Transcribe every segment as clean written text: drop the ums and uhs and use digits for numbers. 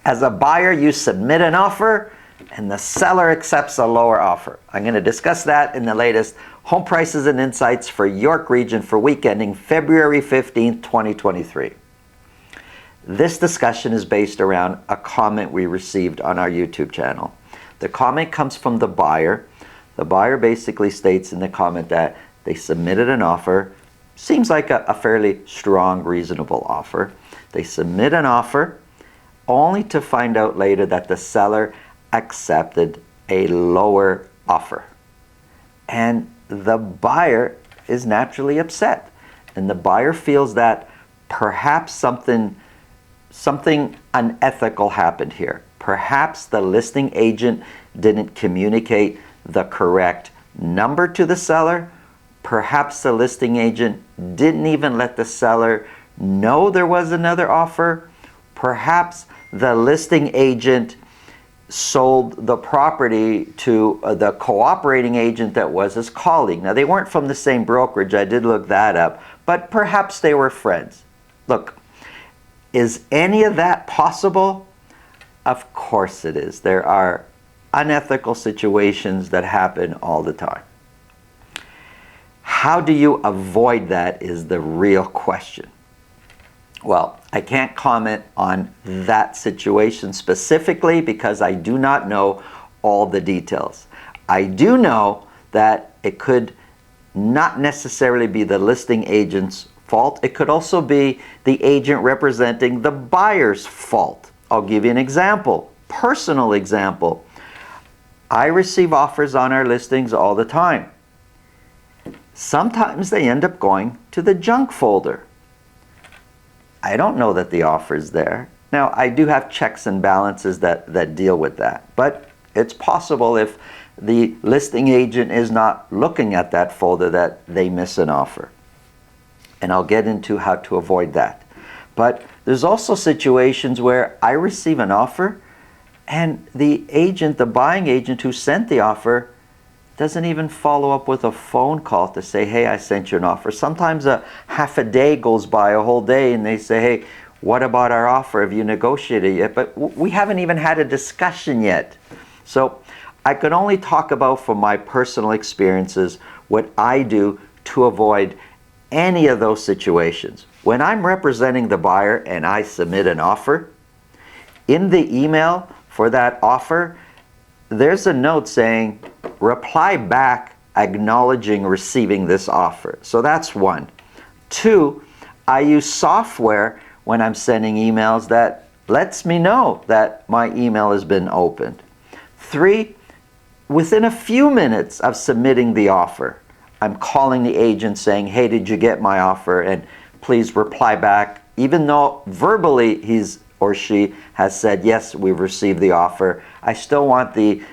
As a buyer, you submit an offer and the seller accepts a lower offer. I'm going to discuss that in the latest Home Prices and Insights for York Region for week ending February 15th, 2023. This discussion is based around a comment we received on our YouTube channel. The comment comes from the buyer. The buyer basically states in the comment that they submitted an offer. Seems like a fairly strong, reasonable offer. They submit an offer only to find out later that the seller accepted a lower offer. And the buyer is naturally upset. And the buyer feels that perhaps something unethical happened here. Perhaps the listing agent didn't communicate the correct number to the seller. Perhaps the listing agent didn't even let the seller know there was another offer. Perhaps the listing agent sold the property to the cooperating agent that was his colleague. Now, they weren't from the same brokerage. I did look that up. But perhaps they were friends. Look, is any of that possible? Of course it is. There are unethical situations that happen all the time. How do you avoid that is the real question. Well, I can't comment on that situation specifically because I do not know all the details. I do know that it could not necessarily be the listing agent's fault. It could also be the agent representing the buyer's fault. I'll give you an example, personal example. I receive offers on our listings all the time. Sometimes they end up going to the junk folder. I don't know that the offer is there. Now, I do have checks and balances that deal with that, but it's possible if the listing agent is not looking at that folder that they miss an offer. And I'll get into how to avoid that. But there's also situations where I receive an offer and the agent, the buying agent who sent the offer, doesn't even follow up with a phone call to say, hey, I sent you an offer. Sometimes a half a day goes by, a whole day, and they say, hey, what about our offer? Have you negotiated yet? But we haven't even had a discussion yet. So I can only talk about from my personal experiences what I do to avoid any of those situations. When I'm representing the buyer and I submit an offer, in the email for that offer, there's a note saying, reply back acknowledging receiving this offer. So that's one. Two, I use software when I'm sending emails that lets me know that my email has been opened. Three, within a few minutes of submitting the offer, I'm calling the agent saying, hey, did you get my offer? And please reply back. Even though verbally he's or she has said, yes, we've received the offer, I still want the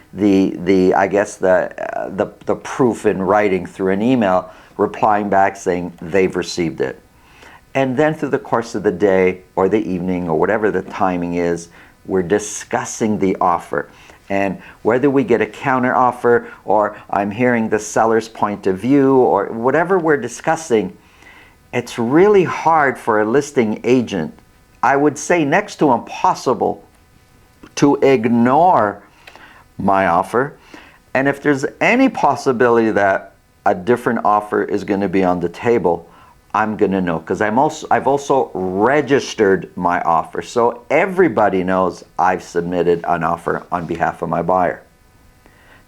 proof in writing through an email, replying back saying they've received it. And then through the course of the day or the evening or whatever the timing is, we're discussing the offer. And whether we get a counter offer or I'm hearing the seller's point of view or whatever we're discussing, it's really hard for a listing agent, I would say next to impossible, to ignore my offer. And if there's any possibility that a different offer is going to be on the table, I'm going to know because I've also registered my offer. So everybody knows I've submitted an offer on behalf of my buyer.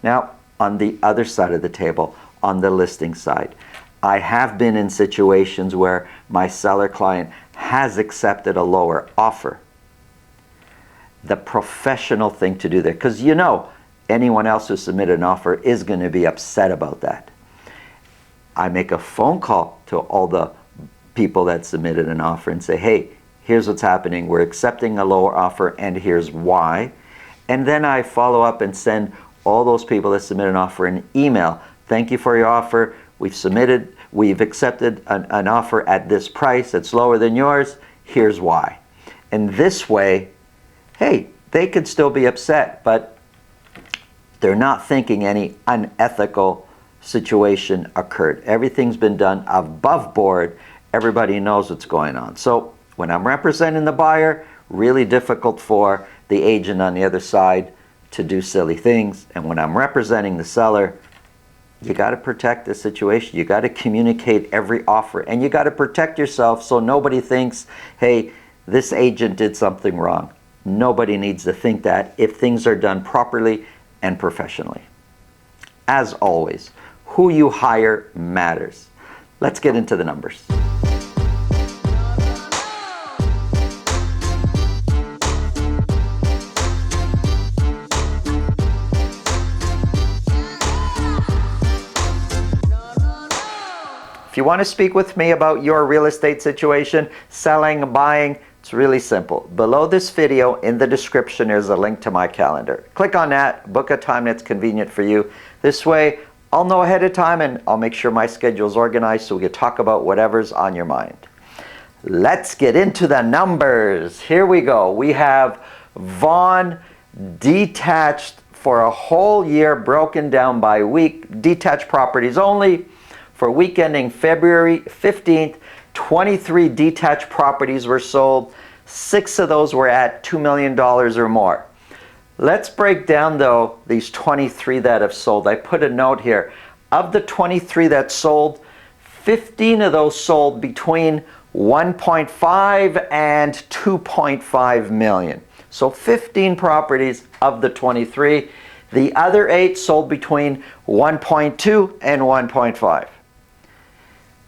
Now, on the other side of the table, on the listing side, I have been in situations where my seller client has accepted a lower offer. The professional thing to do there, because anyone else who submitted an offer is going to be upset about that. I make a phone call to all the people that submitted an offer and say, hey, here's what's happening. We're accepting a lower offer and here's why. And then I follow up and send all those people that submit an offer an email. Thank you for your offer. We've accepted an offer at this price. It's lower than yours. Here's why. And this way, hey, they could still be upset, but they're not thinking any unethical situation occurred. Everything's been done above board. Everybody knows what's going on. So when I'm representing the buyer, really difficult for the agent on the other side to do silly things. And when I'm representing the seller, you got to protect the situation. You got to communicate every offer, and you got to protect yourself so nobody thinks, hey, this agent did something wrong. Nobody needs to think that if things are done properly and professionally. As always, who you hire matters. Let's get into the numbers. If you want to speak with me about your real estate situation, selling, buying, it's really simple. Below this video in the description there's a link to my calendar. Click on that, book a time that's convenient for you. This way I'll know ahead of time and I'll make sure my schedule is organized so we can talk about whatever's on your mind. Let's get into the numbers. Here we go. We have Vaughan detached for a whole year, broken down by week, detached properties only. For week ending February 15th, 23 detached properties were sold. 6 of those were at $2 million or more. Let's break down though these 23 that have sold. I put a note here. Of the 23 that sold, 15 of those sold between 1.5 and 2.5 million. So 15 properties of the 23. The other 8 sold between 1.2 and 1.5.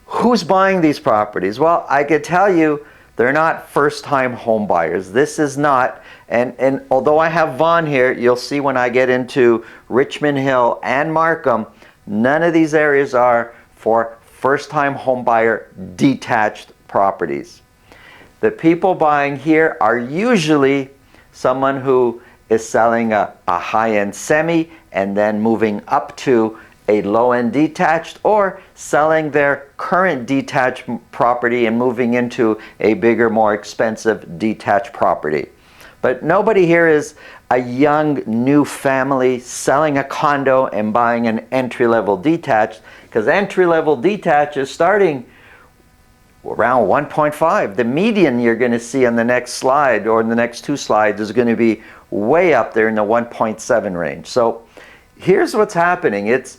Who's buying these properties? Well, I could tell you they're not first-time home buyers. This is not, and although I have Vaughan here, you'll see when I get into Richmond Hill and Markham, none of these areas are for first-time home buyer detached properties. The people buying here are usually someone who is selling a high-end semi and then moving up to a low-end detached, or selling their current detached property and moving into a bigger, more expensive detached property. But nobody here is a young new family selling a condo and buying an entry-level detached, because entry-level detached is starting around 1.5. The median you're going to see on the next slide or in the next 2 slides is going to be way up there in the 1.7 range. So here's what's happening. It's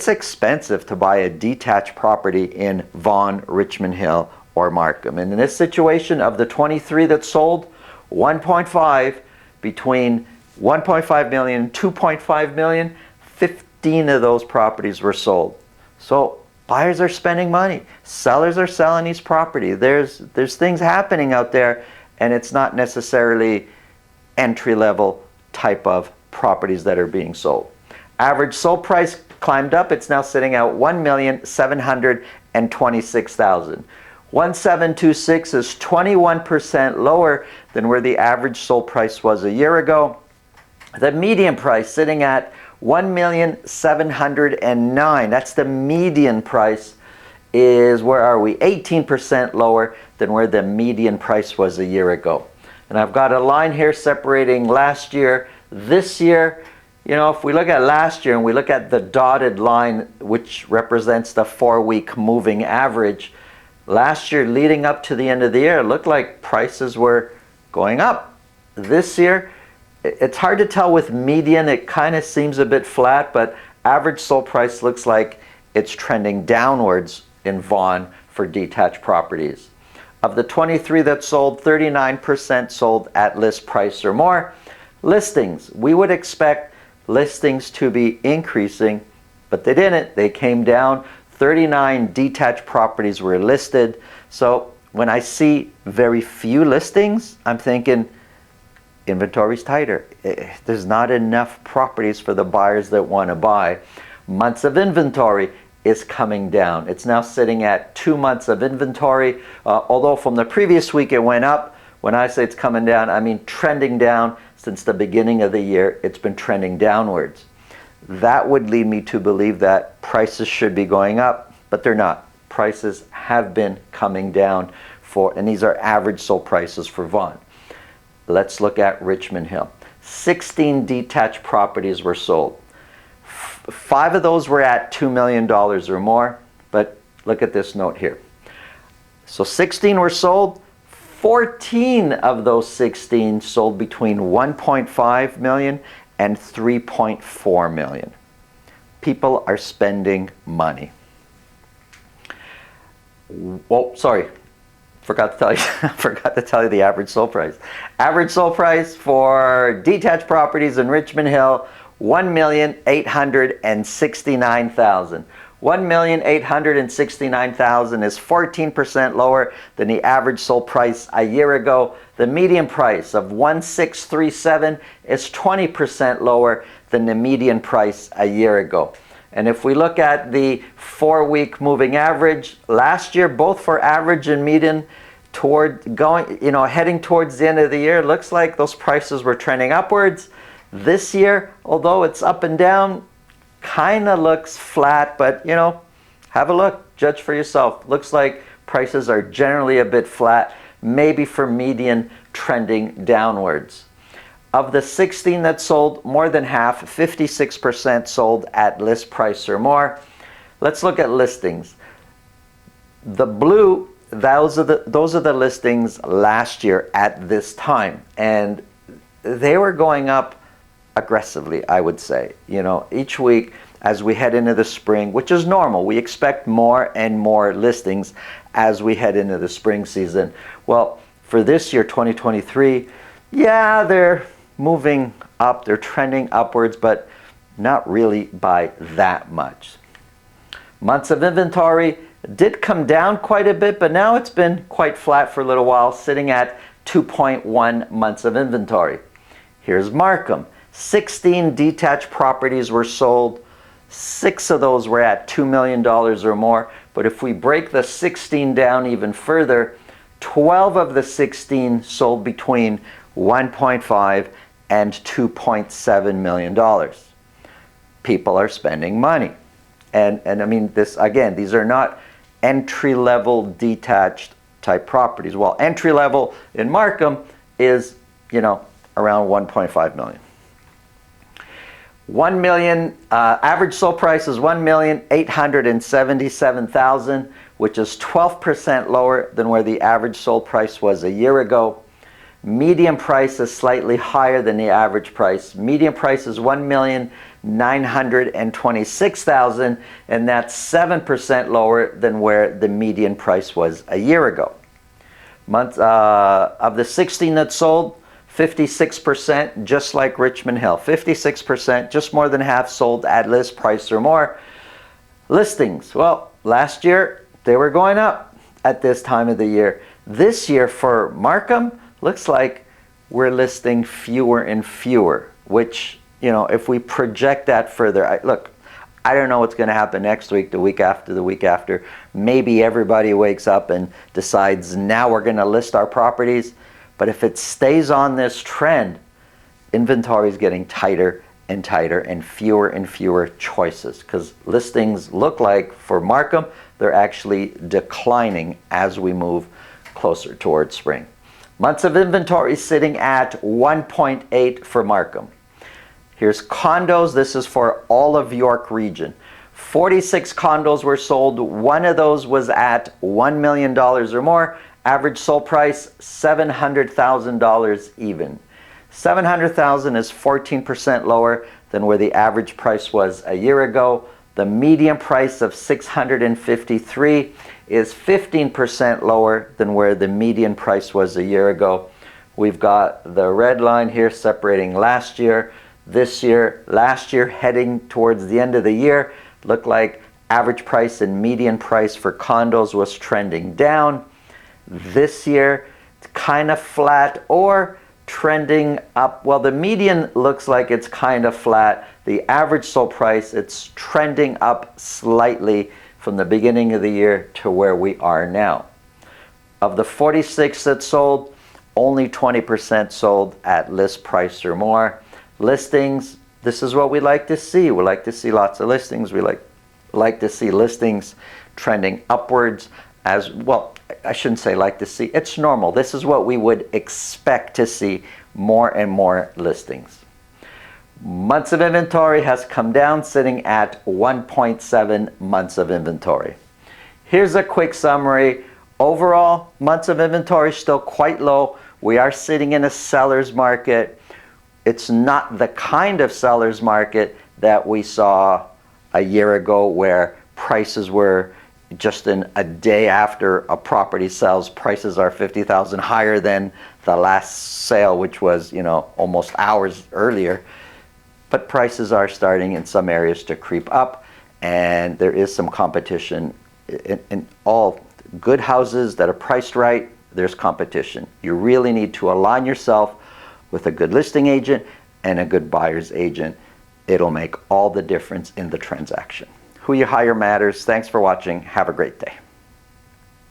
expensive to buy a detached property in Vaughan, Richmond Hill, or Markham. And in this situation, of the 23 that sold, 1.5 between 1.5 million and 2.5 million, 15 of those properties were sold. So buyers are spending money. Sellers are selling these properties. There's things happening out there, and it's not necessarily entry-level type of properties that are being sold. Average sold price climbed up. It's now sitting at $1,726,000. 1,726 is 21% lower than where the average sold price was a year ago. The median price sitting at $1,709,000. That's the median price. Is, where are we? 18% lower than where the median price was a year ago. And I've got a line here separating last year, this year. You know, if we look at last year and we look at the dotted line, which represents the 4-week moving average, last year leading up to the end of the year, it looked like prices were going up. This year, it's hard to tell with median. It kind of seems a bit flat, but average sold price looks like it's trending downwards in Vaughan for detached properties. Of the 23 that sold, 39% sold at list price or more. Listings, we would expect listings to be increasing, but they didn't. They came down. 39 detached properties were listed. So when I see very few listings, I'm thinking inventory's tighter. There's not enough properties for the buyers that want to buy. Months of inventory is coming down. It's now sitting at 2 months of inventory. Although from the previous week it went up. When I say it's coming down, I mean trending down. Since the beginning of the year, it's been trending downwards. That would lead me to believe that prices should be going up, but they're not. Prices have been coming down and these are average sold prices for Vaughan. Let's look at Richmond Hill. 16 detached properties were sold. 5 of those were at $2 million or more, but look at this note here. So 16 were sold, 14 of those 16 sold between 1.5 million and 3.4 million. People are spending money. Oh, sorry. Forgot to tell you, forgot to tell you the average sold price. Average sold price for detached properties in Richmond Hill, $1,869,000. $1,869,000 is 14% lower than the average sold price a year ago. The median price of $1,637 is 20% lower than the median price a year ago. And if we look at the 4-week moving average, last year, both for average and median, heading towards the end of the year, it looks like those prices were trending upwards. This year, although it's up and down, kind of looks flat, but have a look, judge for yourself. Looks like prices are generally a bit flat, maybe for median trending downwards. Of the 16 that sold, more than half, 56% sold at list price or more. Let's look at listings. The blue, those are the listings last year at this time, and they were going up aggressively, I would say. Each week as we head into the spring, which is normal, we expect more and more listings as we head into the spring season. Well, for this year, 2023, yeah, they're moving up, they're trending upwards, but not really by that much. Months of inventory did come down quite a bit, but now it's been quite flat for a little while, sitting at 2.1 months of inventory. Here's Markham. 16 detached properties were sold. 6 of those were at $2 million or more. But if we break the 16 down even further, 12 of the 16 sold between 1.5 and $2.7 million. People are spending money. And I mean, these are not entry-level detached type properties. Well, entry-level in Markham is, around 1.5 million. 1 million, average sold price is 1,877,000, which is 12% lower than where the average sold price was a year ago. Median price is slightly higher than the average price. Median price is 1,926,000, and that's 7% lower than where the median price was a year ago. Of the 16 that sold, 56%, just like Richmond Hill. 56%, just more than half, sold at list price or more. Listings, well, last year they were going up at this time of the year. This year for Markham, looks like we're listing fewer and fewer, which, if we project that further, I don't know what's going to happen next week, the week after, the week after. Maybe everybody wakes up and decides now we're going to list our properties. But if it stays on this trend, inventory is getting tighter and tighter and fewer choices, because listings look like for Markham, they're actually declining as we move closer towards spring. Months of inventory sitting at 1.8 for Markham. Here's condos. This is for all of York region. 46 condos were sold. One of those was at $1 million or more. Average sold price, $700,000 even. $700,000 is 14% lower than where the average price was a year ago. The median price of $653,000 is 15% lower than where the median price was a year ago. We've got the red line here separating last year, this year. Last year, heading towards the end of the year, looked like average price and median price for condos was trending down. This year, it's kind of flat or trending up. Well, the median looks like it's kind of flat. The average sold price, it's trending up slightly from the beginning of the year to where we are now. Of the 46 that sold, only 20% sold at list price or more. Listings, this is what we like to see. We like to see lots of listings. We like to see listings trending upwards as well. I shouldn't say like to see. It's normal. This is what we would expect to see, more and more listings. Months of inventory has come down, sitting at 1.7 months of inventory. Here's a quick summary. Overall, months of inventory still quite low. We are sitting in a seller's market. It's not the kind of seller's market that we saw a year ago where prices were just in a day after a property sells, prices are 50,000 higher than the last sale, which was, almost hours earlier. But prices are starting in some areas to creep up, and there is some competition in all good houses that are priced right. There's competition. You really need to align yourself with a good listing agent and a good buyer's agent. It'll make all the difference in the transaction. Who you hire matters. Thanks for watching. Have a great day.